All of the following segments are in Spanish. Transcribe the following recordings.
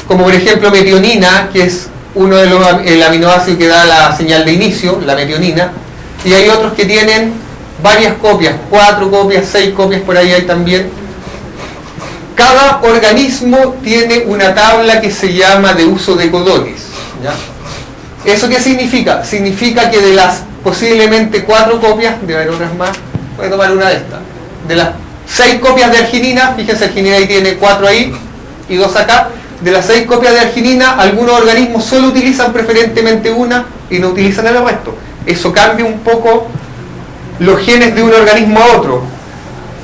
como por ejemplo metionina, que es uno de los el aminoácido que da la señal de inicio, la metionina, y hay otros que tienen varias copias, 4 copias, 6 copias, por ahí hay también. Cada organismo tiene una tabla que se llama de uso de codones, ¿ya? ¿Eso qué significa? Significa que de las posiblemente 4 copias, debe haber otras más, voy a tomar una de estas, de las 6 copias de arginina, fíjense, arginina ahí tiene 4 ahí y 2 acá, de las 6 copias de arginina, algunos organismos solo utilizan preferentemente una y no utilizan el resto. Eso cambia un poco los genes de un organismo a otro,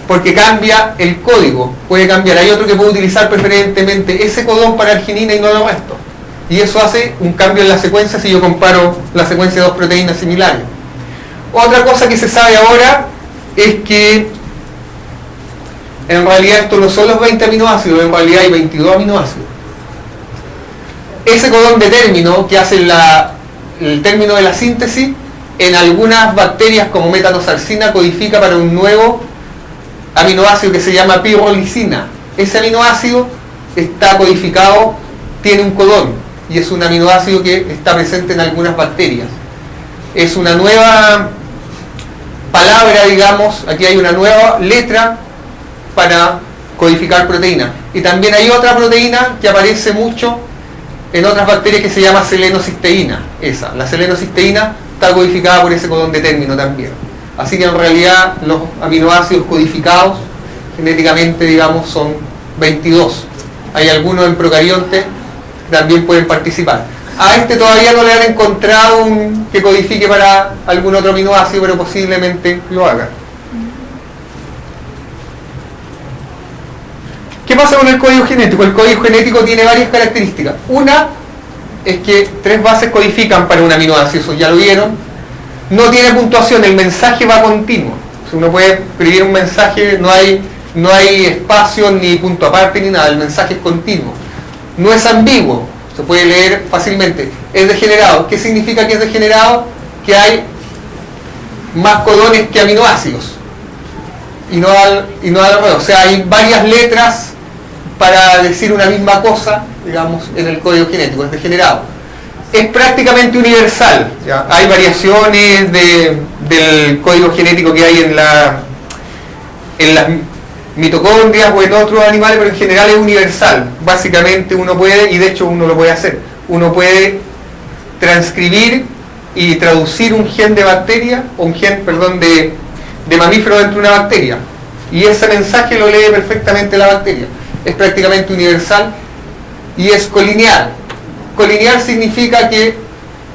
porque cambia el código, puede cambiar. Hay otro que puede utilizar preferentemente ese codón para arginina y no el resto. Y eso hace un cambio en la secuencia si yo comparo la secuencia de 2 proteínas similares. Otra cosa que se sabe ahora es que en realidad esto no son los 20 aminoácidos, en realidad hay 22 aminoácidos. Ese codón de término que hace el término de la síntesis, en algunas bacterias como metanosarcina codifica para un nuevo aminoácido que se llama pirolisina. Ese aminoácido está codificado, tiene un codón y es un aminoácido que está presente en algunas bacterias. Es una nueva palabra, digamos, aquí hay una nueva letra para codificar proteína. Y también hay otra proteína que aparece mucho en otras bacterias que se llama selenocisteína. La selenocisteína está codificada por ese codón de término también. Así que en realidad los aminoácidos codificados genéticamente, digamos, son 22. Hay algunos en procariontes que también pueden participar. A este todavía no le han encontrado un que codifique para algún otro aminoácido, pero posiblemente lo haga. ¿Qué pasa con el código genético? El código genético tiene varias características. Una es que 3 bases codifican para un aminoácido, eso ya lo vieron. No tiene puntuación, el mensaje va continuo. Si uno puede escribir un mensaje, no hay espacio ni punto aparte ni nada, el mensaje es continuo. No es ambiguo, se puede leer fácilmente. Es degenerado. ¿Qué significa que es degenerado? Que hay más codones que aminoácidos. Y no al revés. O sea, hay varias letras para decir una misma cosa, digamos, en el código genético, es degenerado. Es prácticamente universal, ¿ya? Hay variaciones del código genético que hay en las mitocondrias o en otros animales, pero en general es universal. Básicamente uno puede, y de hecho uno lo puede hacer, uno puede transcribir y traducir un gen de bacteria, o un gen, perdón, de mamífero dentro de una bacteria. Y ese mensaje lo lee perfectamente la bacteria. Es prácticamente universal y es colineal. Colineal significa que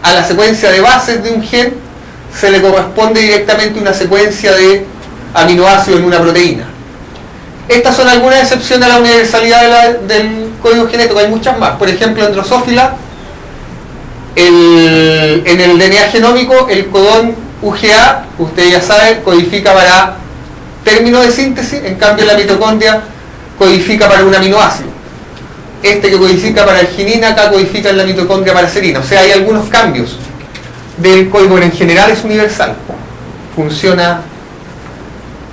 a la secuencia de bases de un gen se le corresponde directamente una secuencia de aminoácidos en una proteína. Estas son algunas excepciones a la universalidad del código genético, hay muchas más. Por ejemplo, en Drosophila, en el DNA genómico, el codón UGA, ustedes ya saben, codifica para término de síntesis, en cambio la mitocondria codifica para un aminoácido. Este que codifica para arginina, acá codifica en la mitocondria para serina. O sea, hay algunos cambios del código, pero en general es universal. Funciona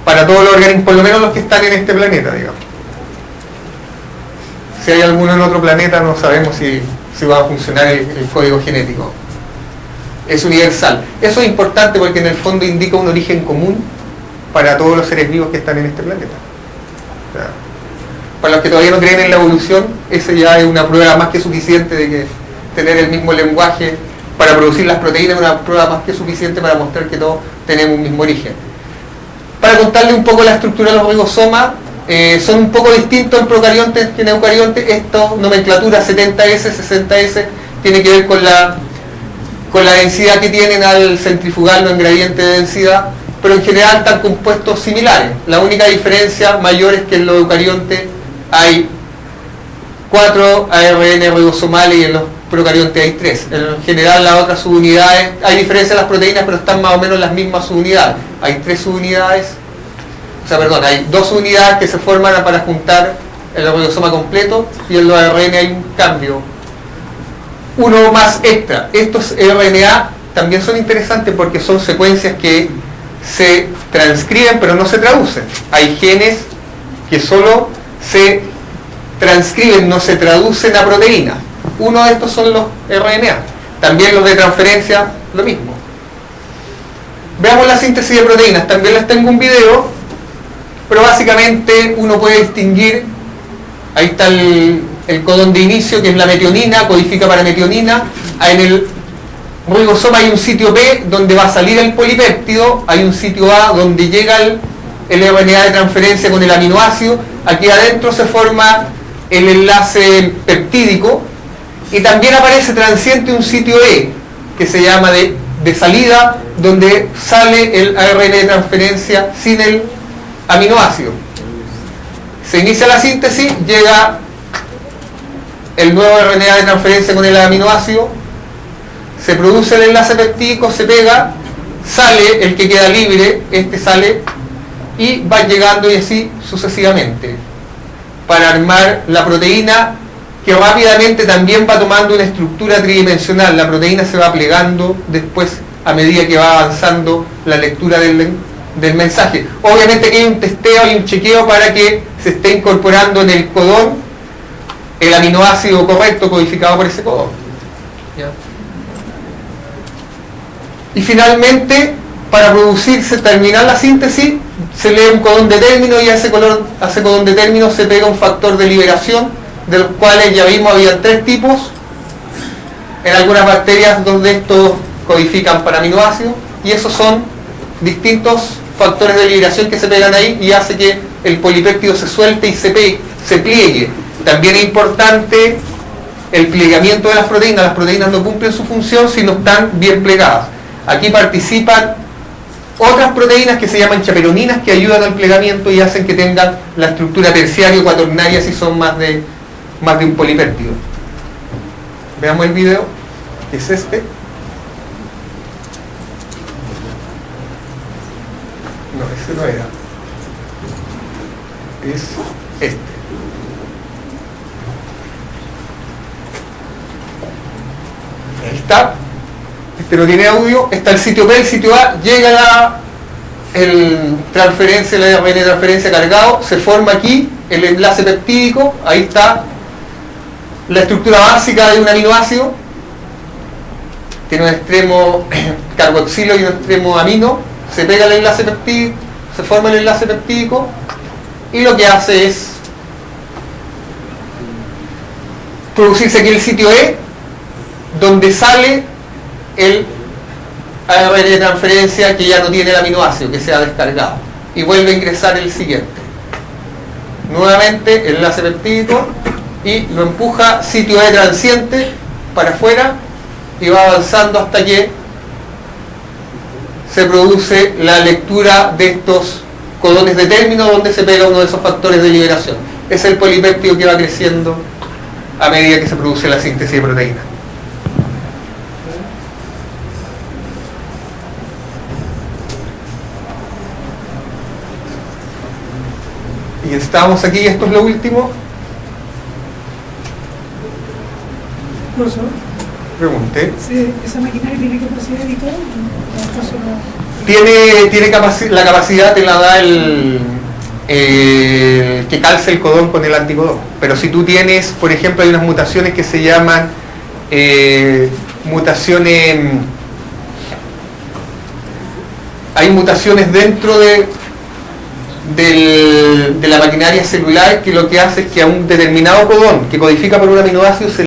para todos los organismos, por lo menos los que están en este planeta, digamos. Si hay alguno en otro planeta, no sabemos si va a funcionar el código genético. Es universal. Eso es importante porque en el fondo indica un origen común para todos los seres vivos que están en este planeta. O sea, para los que todavía no creen en la evolución, ese ya es una prueba más que suficiente de que tener el mismo lenguaje para producir las proteínas es una prueba más que suficiente para mostrar que todos tenemos un mismo origen. Para contarle un poco la estructura de los ribosomas, son un poco distintos en procariontes que en eucariontes. Esto, nomenclatura 70S, 60S, tiene que ver con la densidad que tienen al centrifugarlo en gradiente de densidad, pero en general están compuestos similares. La única diferencia mayor es que en los eucariontes hay 4 ARN ribosomales y en los procariontes hay 3. En general las otras subunidades, hay diferencia en las proteínas, pero están más o menos las mismas subunidades. Hay 3 subunidades, hay 2 subunidades que se forman para juntar el ribosoma completo, y en los ARN hay un cambio, uno más extra. Estos RNA también son interesantes porque son secuencias que se transcriben pero no se traducen. Hay genes que solo se transcriben, no se traducen a proteínas. Uno de estos son los RNA. También los de transferencia, lo mismo. Veamos la síntesis de proteínas. También les tengo un video, pero básicamente uno puede distinguir. Ahí está el codón de inicio, que es la metionina, codifica para metionina. En el ribosoma hay un sitio P donde va a salir el polipéptido, hay un sitio A donde llega el RNA de transferencia con el aminoácido. Aquí adentro se forma el enlace peptídico y también aparece transiente un sitio E que se llama de salida, donde sale el ARN de transferencia sin el aminoácido. Se inicia la síntesis, llega el nuevo RNA de transferencia con el aminoácido, se produce el enlace peptídico, se pega, sale el que queda libre, este sale, y va llegando y así sucesivamente, para armar la proteína, que rápidamente también va tomando una estructura tridimensional. La proteína se va plegando después a medida que va avanzando la lectura del mensaje. Obviamente que hay un testeo y un chequeo para que se esté incorporando en el codón el aminoácido correcto codificado por ese codón. ¿Ya? Y finalmente, para producirse, terminar la síntesis, se lee un codón de término y a ese codón de término se pega un factor de liberación, de los cuales ya vimos había 3 tipos. En algunas bacterias donde estos codifican para aminoácidos, y esos son distintos factores de liberación que se pegan ahí y hace que el polipéptido se suelte y se pliegue. También es importante el plegamiento de las proteínas. Las proteínas no cumplen su función si no están bien plegadas. Aquí participan otras proteínas que se llaman chaperoninas, que ayudan al plegamiento y hacen que tengan la estructura terciaria o cuaternaria si son más de un polipéptido. Veamos el video, que es este. No, ese no era. Es este. Ahí está. Este no tiene audio. Está el sitio B, el sitio A. Llega el transferencia, la ARN de transferencia cargado. Se forma aquí el enlace peptídico. Ahí está la estructura básica de un aminoácido. Tiene un extremo carboxilo y un extremo amino. Se pega el enlace peptídico, se forma el enlace peptídico y lo que hace es producirse aquí el sitio E, donde sale el ARN de transferencia que ya no tiene el aminoácido, que se ha descargado, y vuelve a ingresar el siguiente. Nuevamente el enlace peptídico y lo empuja sitio E transiente para afuera y va avanzando hasta que se produce la lectura de estos codones de término donde se pega uno de esos factores de liberación. Es el polipéptido que va creciendo a medida que se produce la síntesis de proteína. Y estamos aquí, esto es lo último. Profesor, Pregunté. ¿esa maquinaria tiene capacidad de editar? Tiene la capacidad, te la da el que calce el codón con el anticodón. Pero si tú tienes, por ejemplo, hay unas mutaciones que se llaman hay mutaciones dentro de la maquinaria celular que lo que hace es que a un determinado codón que codifica por un aminoácido se